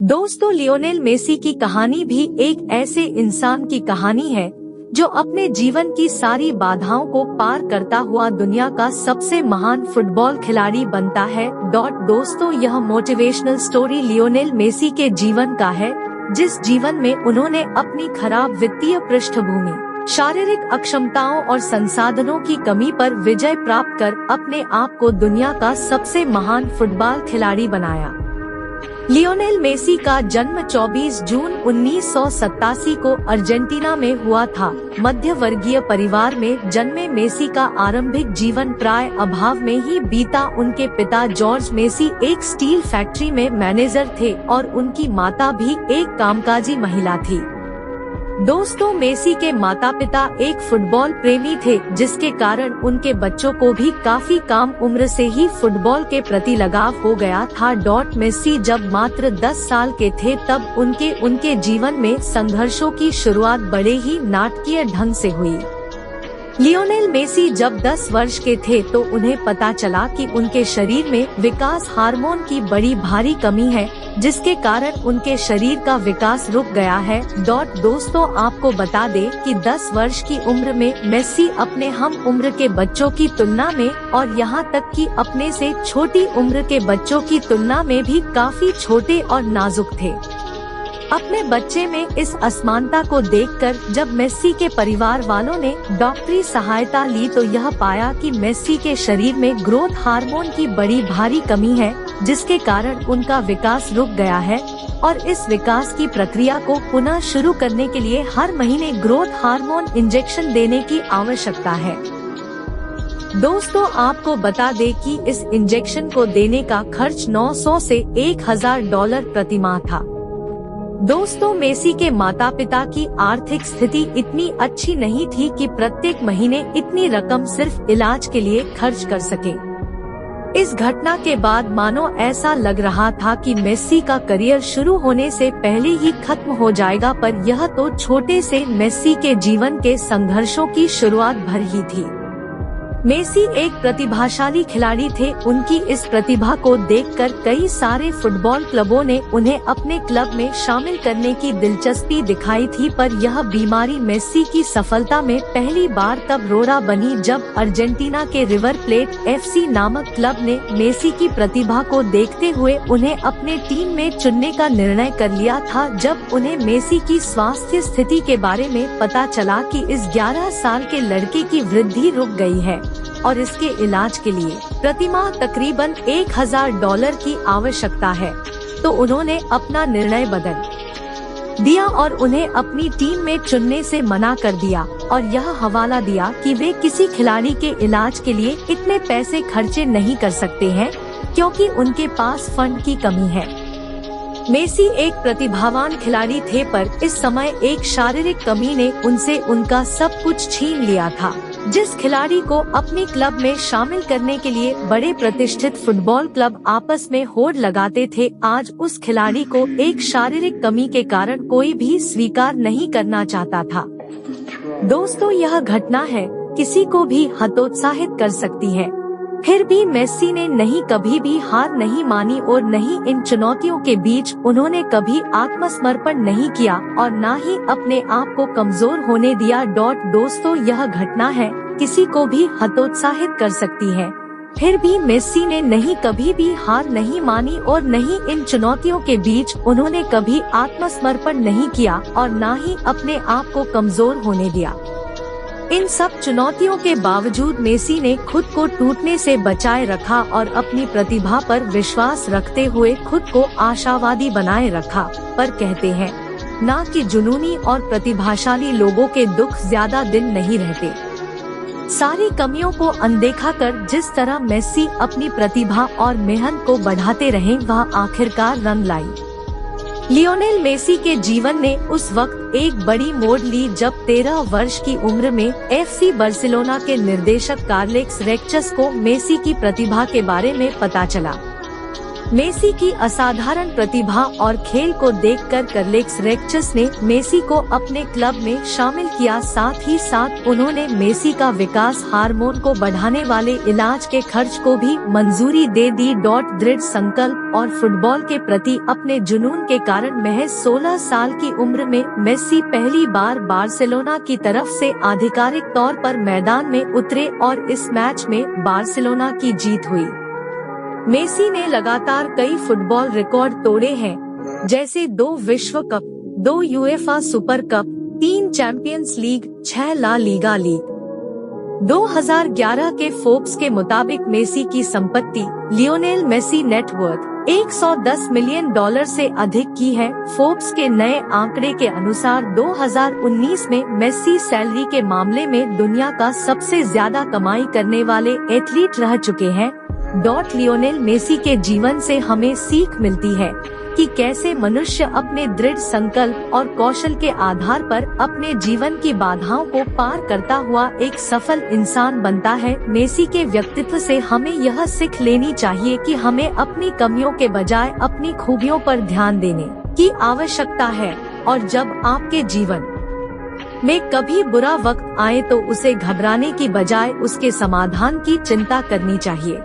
दोस्तों, Lionel Messi की कहानी भी एक ऐसे इंसान की कहानी है जो अपने जीवन की सारी बाधाओं को पार करता हुआ दुनिया का सबसे महान फुटबॉल खिलाड़ी बनता है। दोस्तों, यह मोटिवेशनल स्टोरी लियोनेल मेसी के जीवन का है, जिस जीवन में उन्होंने अपनी खराब वित्तीय पृष्ठभूमि, शारीरिक अक्षमताओं और संसाधनों की कमी पर विजय प्राप्त कर अपने आप को दुनिया का सबसे महान फुटबॉल खिलाड़ी बनाया। लियोनेल मेसी का जन्म 24 जून 1987 को अर्जेंटीना में हुआ था। मध्य वर्गीय परिवार में जन्मे मेसी का आरंभिक जीवन प्राय अभाव में ही बीता। उनके पिता जॉर्ज मेसी एक स्टील फैक्ट्री में मैनेजर थे और उनकी माता भी एक कामकाजी महिला थी। दोस्तों, मेसी के माता पिता एक फुटबॉल प्रेमी थे, जिसके कारण उनके बच्चों को भी काफी कम उम्र से ही फुटबॉल के प्रति लगाव हो गया था। मेसी जब मात्र 10 साल के थे तब उनके जीवन में संघर्षों की शुरुआत बड़े ही नाटकीय ढंग से हुई। लियोनेल मेसी जब 10 वर्ष के थे तो उन्हें पता चला कि उनके शरीर में विकास हार्मोन की बड़ी भारी कमी है, जिसके कारण उनके शरीर का विकास रुक गया है। दोस्तों, आपको बता दें कि 10 वर्ष की उम्र में मेसी अपने हम उम्र के बच्चों की तुलना में और यहाँ तक कि अपने से छोटी उम्र के बच्चों की तुलना में भी काफी छोटे और नाजुक थे। अपने बच्चे में इस असमानता को देखकर जब मेसी के परिवार वालों ने डॉक्टरी सहायता ली तो यह पाया कि मेसी के शरीर में ग्रोथ हार्मोन की बड़ी भारी कमी है, जिसके कारण उनका विकास रुक गया है और इस विकास की प्रक्रिया को पुनः शुरू करने के लिए हर महीने ग्रोथ हार्मोन इंजेक्शन देने की आवश्यकता है। दोस्तों, आपको बता दें कि इस इंजेक्शन को देने का खर्च 900 से $1000 प्रति माह था। दोस्तों, मेसी के माता पिता की आर्थिक स्थिति इतनी अच्छी नहीं थी कि प्रत्येक महीने इतनी रकम सिर्फ इलाज के लिए खर्च कर सके। इस घटना के बाद मानो ऐसा लग रहा था कि मेसी का करियर शुरू होने से पहले ही खत्म हो जाएगा, पर यह तो छोटे से मेसी के जीवन के संघर्षों की शुरुआत भर ही थी। मेसी एक प्रतिभाशाली खिलाड़ी थे। उनकी इस प्रतिभा को देखकर कई सारे फुटबॉल क्लबों ने उन्हें अपने क्लब में शामिल करने की दिलचस्पी दिखाई थी, पर यह बीमारी मेसी की सफलता में पहली बार तब रोड़ा बनी जब अर्जेंटीना के रिवर प्लेट FC नामक क्लब ने मेसी की प्रतिभा को देखते हुए उन्हें अपने टीम में चुनने का निर्णय कर लिया था। जब उन्हें मेसी की स्वास्थ्य स्थिति के बारे में पता चला कि इस 11 साल के लड़के की वृद्धि रुक गई है और इसके इलाज के लिए प्रति माह तकरीबन $1000 की आवश्यकता है, तो उन्होंने अपना निर्णय बदल दिया और उन्हें अपनी टीम में चुनने से मना कर दिया और यह हवाला दिया कि वे किसी खिलाड़ी के इलाज के लिए इतने पैसे खर्चे नहीं कर सकते हैं क्योंकि उनके पास फंड की कमी है। मेसी एक प्रतिभावान खिलाड़ी थे, पर इस समय एक शारीरिक कमी ने उनसे उनका सब कुछ छीन लिया था। जिस खिलाड़ी को अपने क्लब में शामिल करने के लिए बड़े प्रतिष्ठित फुटबॉल क्लब आपस में होड़ लगाते थे, आज उस खिलाड़ी को एक शारीरिक कमी के कारण कोई भी स्वीकार नहीं करना चाहता था। दोस्तों, यह घटना है किसी को भी हतोत्साहित कर सकती है, फिर भी मेसी ने कभी भी हार नहीं मानी और इन चुनौतियों के बीच उन्होंने कभी आत्मसमर्पण नहीं किया और न ही अपने आप को कमजोर होने दिया। दोस्तों, यह घटना है किसी को भी हतोत्साहित कर सकती है, फिर भी मेसी ने कभी भी हार नहीं मानी और इन चुनौतियों के बीच उन्होंने कभी आत्मसमर्पण नहीं किया और न ही अपने आप को कमजोर होने दिया। इन सब चुनौतियों के बावजूद मेसी ने खुद को टूटने से बचाए रखा और अपनी प्रतिभा पर विश्वास रखते हुए खुद को आशावादी बनाए रखा। पर कहते हैं ना कि जुनूनी और प्रतिभाशाली लोगों के दुख ज्यादा दिन नहीं रहते। सारी कमियों को अनदेखा कर जिस तरह मेसी अपनी प्रतिभा और मेहनत को बढ़ाते रहे, वह आखिरकार रंग लाई। लियोनेल मेसी के जीवन ने उस वक्त एक बड़ी मोड़ ली जब 13 वर्ष की उम्र में FC बार्सिलोना के निर्देशक कार्लेस रेक्चस को मेसी की प्रतिभा के बारे में पता चला। मेसी की असाधारण प्रतिभा और खेल को देखकर कार्लेस रेक्चस ने मेसी को अपने क्लब में शामिल किया। साथ ही साथ उन्होंने मेसी का विकास हार्मोन को बढ़ाने वाले इलाज के खर्च को भी मंजूरी दे दी। दृढ़ संकल्प और फुटबॉल के प्रति अपने जुनून के कारण महज 16 साल की उम्र में मेसी पहली बार बार्सिलोना की तरफ से आधिकारिक तौर पर मैदान में उतरे और इस मैच में बार्सिलोना की जीत हुई। मेसी ने लगातार कई फुटबॉल रिकॉर्ड तोड़े हैं, जैसे 2 विश्व cup, 2 UEFA super cup, 3 champions league, 6 La Liga league. 2011 के फोर्ब्स के मुताबिक मेसी की संपत्ति लियोनेल मेसी नेटवर्थ $110 मिलियन से अधिक की है। फोर्ब्स के नए आंकड़े के अनुसार 2019 में मेसी सैलरी के मामले में दुनिया का सबसे ज्यादा कमाई करने वाले एथलीट रह चुके हैं। लियोनेल मेसी के जीवन से हमें सीख मिलती है कि कैसे मनुष्य अपने दृढ़ संकल्प और कौशल के आधार पर अपने जीवन की बाधाओं को पार करता हुआ एक सफल इंसान बनता है। मेसी के व्यक्तित्व से हमें यह सीख लेनी चाहिए कि हमें अपनी कमियों के बजाय अपनी खूबियों पर ध्यान देने की आवश्यकता है, और जब आपके जीवन में कभी बुरा वक्त आए तो उसे घबराने की बजाय उसके समाधान की चिंता करनी चाहिए।